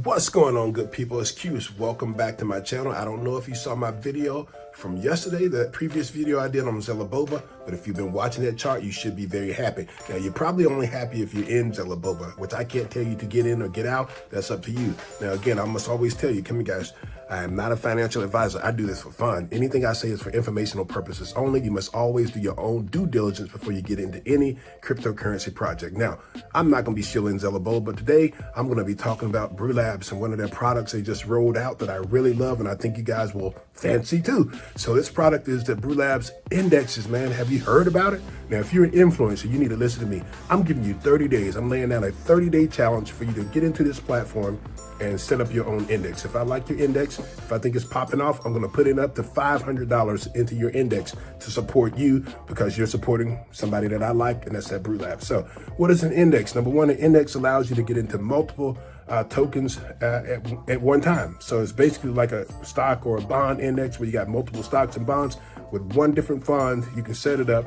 What's going on, good people? It's Q's. Welcome back to my channel. I don't know if you saw my video from yesterday, that previous video I did on Zellaboba, but if you've been watching that chart, you should be very happy. Now, you're probably only happy if you're in Zellaboba, which I can't tell you to get in or get out. That's up to you. Now, again, I must always tell you, come here, guys, I am not a financial advisor. I do this for fun. Anything I say is for informational purposes only. You must always do your own due diligence before you get into any cryptocurrency project. Now, I'm not going to be shilling Zellaboba, but today I'm going to be talking about Brewlabs and one of their products they just rolled out that I really love and I think you guys will fancy too. So this product is the Brewlabs Indexes, man. Have you heard about it? Now, if you're an influencer, you need to listen to me. I'm giving you 30 days. I'm laying down a 30-day challenge for you to get into this platform and set up your own index. If I like your index, if I think it's popping off, I'm gonna put in up to $500 into your index to support you because you're supporting somebody that I like, and that's at Brewlabs. So what is an index? Number one, an index allows you to get into multiple tokens at one time. So it's basically like a stock or a bond index where you got multiple stocks and bonds with one different fund. You can set it up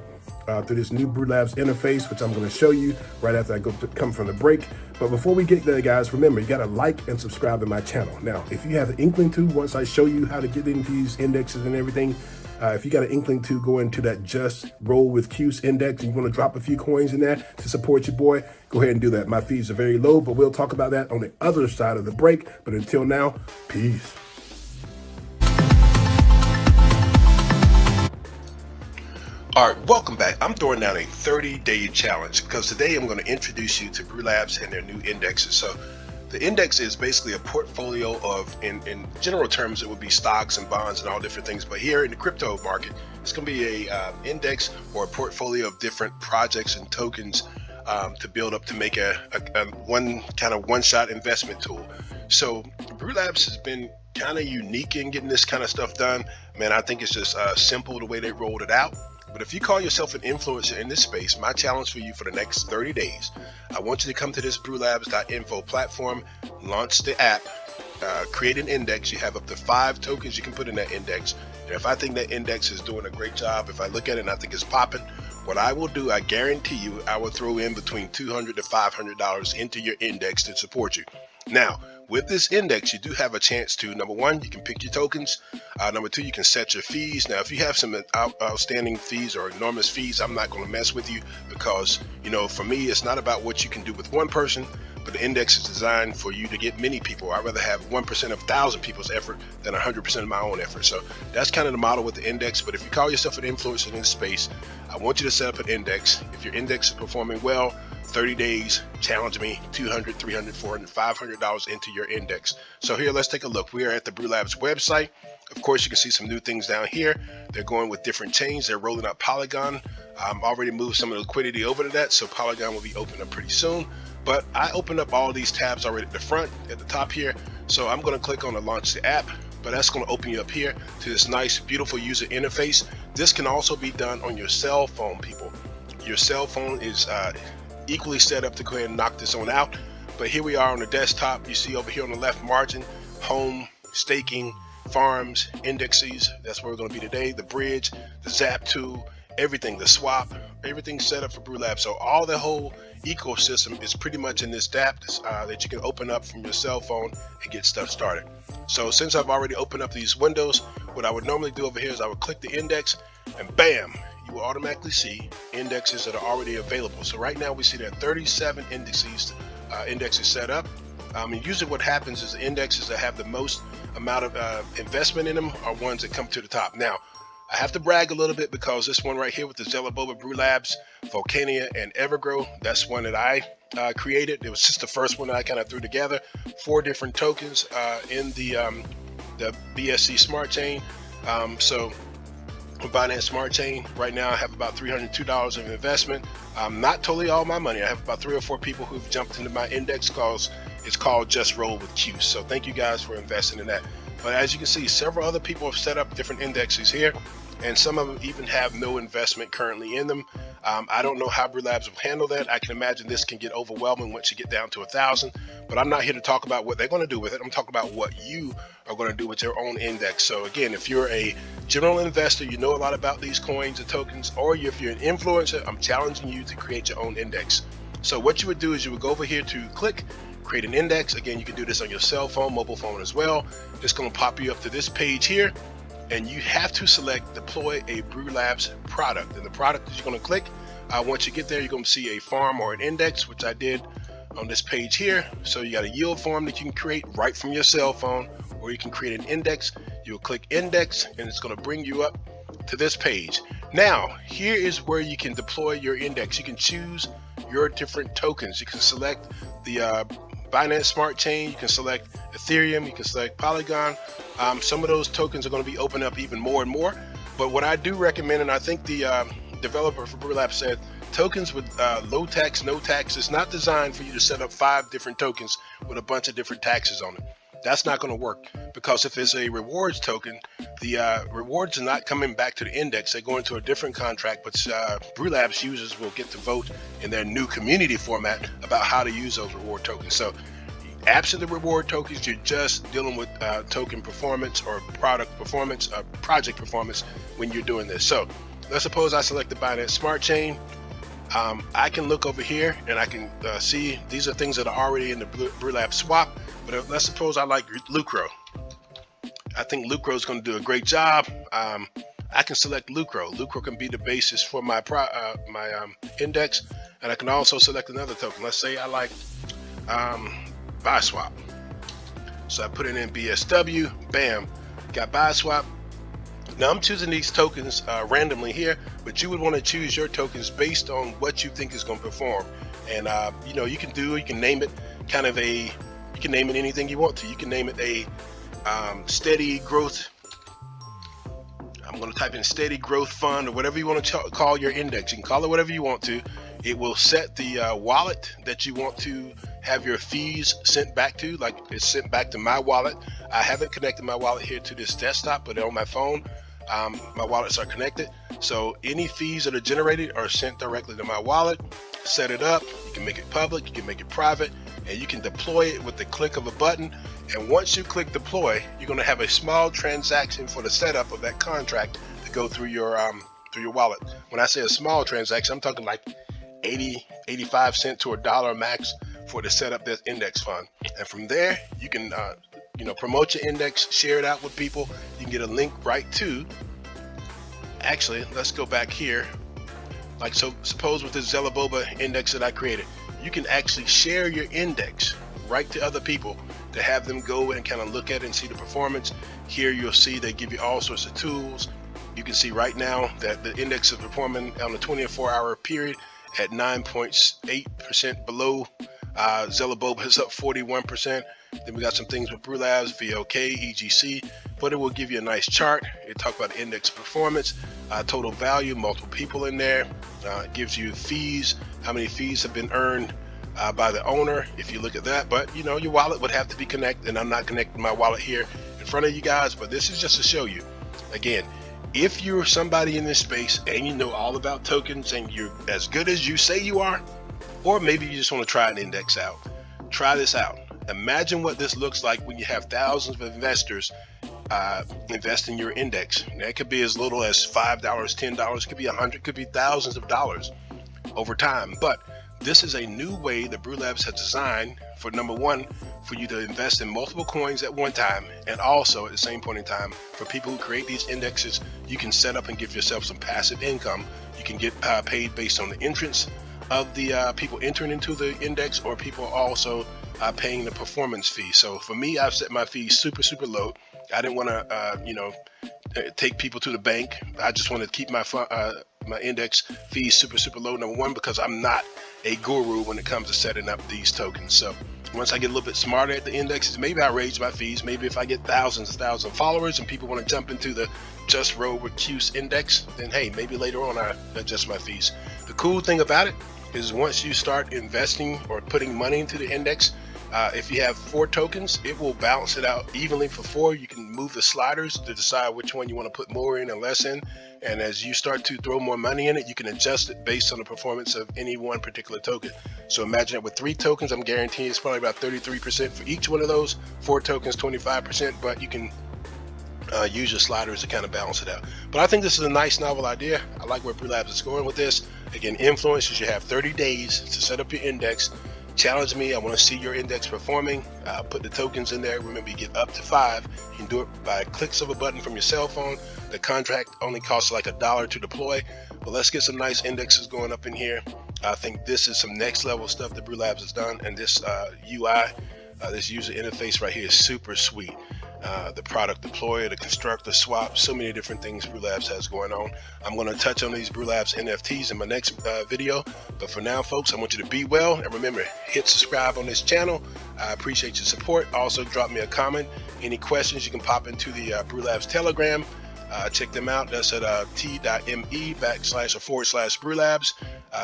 through this new Brewlabs interface, which I'm going to show you right after I come from the break. But before we get there, guys, remember, you got to like and subscribe to my channel. Now, if you have an inkling to, once I show you how to get into these indexes and everything, if you got an inkling to go into that Just Roll with Q's index and you want to drop a few coins in there to support your boy, go ahead and do that. My fees are very low, but we'll talk about that on the other side of the break. But until now, peace. All right, welcome back. I'm throwing down a 30-day challenge because today I'm going to introduce you to Brewlabs and their new indexes. So the index is basically a portfolio of, in general terms, it would be stocks and bonds and all different things. But here in the crypto market, it's going to be a index or a portfolio of different projects and tokens to build up to make a one-shot investment tool. So Brewlabs has been kind of unique in getting this kind of stuff done. Man, I think it's just simple the way they rolled it out. But if you call yourself an influencer in this space, my challenge for you for the next 30 days, I want you to come to this Brewlabs.info platform, launch the app, create an index. You have up to 5 tokens you can put in that index. And if I think that index is doing a great job, if I look at it and I think it's popping, what I will do, I guarantee you, I will throw in between $200 to $500 into your index to support you. Now, with this index, you do have a chance to, number one, you can pick your tokens. Number two, you can set your fees. Now, if you have some outstanding fees or enormous fees, I'm not going to mess with you because, you know, for me, it's not about what you can do with one person, but the index is designed for you to get many people. I'd rather have 1% of 1,000 people's effort than 100% of my own effort. So that's kind of the model with the index. But if you call yourself an influencer in this space, I want you to set up an index. If your index is performing well, 30 days, challenge me, $200, $300, $400, $500 into your index. So here, let's take a look. We are at the Brewlabs website. Of course, you can see some new things down here. They're going with different chains. They're rolling out Polygon. Already moved some of the liquidity over to that, so Polygon will be open up pretty soon. But I opened up all these tabs already at the front, at the top here. So I'm going to click on the launch the app, but that's going to open you up here to this nice, beautiful user interface. This can also be done on your cell phone, people. Your cell phone is equally set up to go ahead and knock this one out. But here we are on the desktop. You see over here on the left margin, home, staking, farms, indexes. That's where we're going to be today. The bridge, the zap tool, everything, the swap, everything's set up for Brewlabs. So all the whole ecosystem is pretty much in this app that you can open up from your cell phone and get stuff started. So since I've already opened up these windows, what I would normally do over here is I would click the index and bam, you will automatically see indexes that are already available. So right now we see there are 37 indexes set up. And usually what happens is the indexes that have the most amount of investment in them are ones that come to the top. Now, I have to brag a little bit because this one right here with the Zellaboba, Brewlabs, Volcania, and Evergrow, that's one that I created. It was just the first one that I kind of threw together. 4 different tokens in the BSC Smart Chain. So Binance Smart Chain, right now I have about $302 of investment. Not totally all my money. I have about 3 or 4 people who've jumped into my index because it's called Just Roll with Q. So thank you guys for investing in that. But as you can see, several other people have set up different indexes here, and some of them even have no investment currently in them. I don't know how Brewlabs will handle that. I can imagine this can get overwhelming once you get down to 1,000, but I'm not here to talk about what they're going to do with it. I'm talking about what you are going to do with your own index. So again, if you're a general investor, you know a lot about these coins and tokens, or if you're an influencer, I'm challenging you to create your own index. So what you would do is you would go over here to click create an index. Again, you can do this on your cell phone, mobile phone as well. It's going to pop you up to this page here, and you have to select deploy a Brewlabs product. And the product that you're going to click, once you get there, you're going to see a farm or an index, which I did on this page here. So you got a yield form that you can create right from your cell phone, or you can create an index. You'll click index, and it's going to bring you up to this page. Now, here is where you can deploy your index. You can choose your different tokens. You can select the Binance Smart Chain, you can select Ethereum, you can select Polygon. Some of those tokens are going to be opened up even more and more. But what I do recommend, and I think the developer for Brewlabs said, tokens with low tax, no tax is not designed for you to set up 5 different tokens with a bunch of different taxes on it. That's not going to work, because if it's a rewards token, the rewards are not coming back to the index. They go into a different contract, but Brewlabs users will get to vote in their new community format about how to use those reward tokens. So absent the reward tokens, you're just dealing with token performance or product performance, project performance when you're doing this. So let's suppose I select the Binance Smart Chain. I can look over here and I can see these are things that are already in the Brewlabs swap. But let's suppose I like Lucro. I think Lucro is going to do a great job. I can select Lucro. Lucro can be the basis for my index, and I can also select another token. Let's say I like BuySwap. So I put it in BSW. Bam, got BuySwap. Now I'm choosing these tokens randomly here, but you would want to choose your tokens based on what you think is going to perform. And you can name it kind of a. You can name it anything you want to. You can name it a steady growth. I'm going to type in steady growth fund or whatever you want to call your index. You can call it whatever you want to. It will set the wallet that you want to have your fees sent back to, like it's sent back to my wallet. I haven't connected my wallet here to this desktop, but on my phone, my wallets are connected. So any fees that are generated are sent directly to my wallet. Set it up. You can make it public. You can make it private. And you can deploy it with the click of a button. And once you click deploy, you're going to have a small transaction for the setup of that contract to go through your wallet. When I say a small transaction, I'm talking like 85 cents to $1 max for the setup this index fund. And from there, you can promote your index, share it out with people. You can get a link right to. Actually, let's go back here. Like, so suppose with this Zelaboba index that I created, you can actually share your index right to other people to have them go and kind of look at it and see the performance. Here you'll see they give you all sorts of tools. You can see right now that the index is performing on a 24-hour period at 9.8% below. Zelaboba is up 41%. Then we got some things with Brewlabs, VOK, EGC, but it will give you a nice chart. It talks about index performance, total value, multiple people in there. It gives you fees, how many fees have been earned by the owner, if you look at that. But your wallet would have to be connected, and I'm not connecting my wallet here in front of you guys, but this is just to show you. Again, if you're somebody in this space and you know all about tokens and you're as good as you say you are, or maybe you just want to try an index out, try this out. Imagine what this looks like when you have thousands of investors invest in your index. That could be as little as $5, $10, could be $100, could be thousands of dollars over time. But this is a new way that Brewlabs has designed for, number one, for you to invest in multiple coins at one time, and also at the same point in time, for people who create these indexes, you can set up and give yourself some passive income. You can get paid based on the entrance of the people entering into the index, or people also paying the performance fee. So for me, I've set my fees super low. I didn't want to take people to the bank. I just want to keep my index fees super low. Number one, because I'm not a guru when it comes to setting up these tokens. So once I get a little bit smarter at the indexes, maybe I raise my fees. Maybe if I get thousands of followers and people want to jump into the Just Roll with Q's index, then hey, maybe later on I adjust my fees. The cool thing about it is once you start investing or putting money into the index, if you have 4 tokens, it will balance it out evenly for 4. You can move the sliders to decide which one you want to put more in and less in. And as you start to throw more money in it, you can adjust it based on the performance of any one particular token. So imagine that with 3 tokens, I'm guaranteeing it's probably about 33% for each one of those. 4 tokens, 25%, but you can use your sliders to kind of balance it out. But I think this is a nice novel idea. I like where Brewlabs is going with this. Again, influencers, you have 30 days to set up your index. challenge me. I want to see your index performing. Put the tokens in there. Remember, you get up to 5. You can do it by clicks of a button from your cell phone. The contract only costs like $1 to deploy. But let's get some nice indexes going up in here. I think this is some next level stuff that Brewlabs has done, and this UI, this user interface right here is super sweet. The product deployer, the construct, the swap, so many different things Brewlabs has going on. I'm going to touch on these Brewlabs NFTs in my next video, but for now, folks, I want you to be well, and remember, hit subscribe on this channel. I appreciate your support. Also, drop me a comment. Any questions, you can pop into the Brewlabs Telegram. Check them out. That's at t.me//Brewlabs.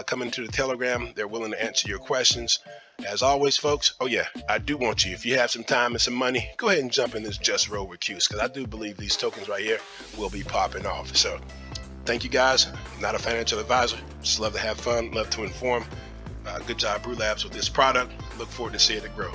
Come into the Telegram. They're willing to answer your questions. As always, folks, oh yeah, I do want you, if you have some time and some money, go ahead and jump in this Just Roll with Q's, because I do believe these tokens right here will be popping off. So thank you guys. I'm not a financial advisor. Just love to have fun, love to inform. Good job, Brewlabs, with this product. Look forward to seeing it grow.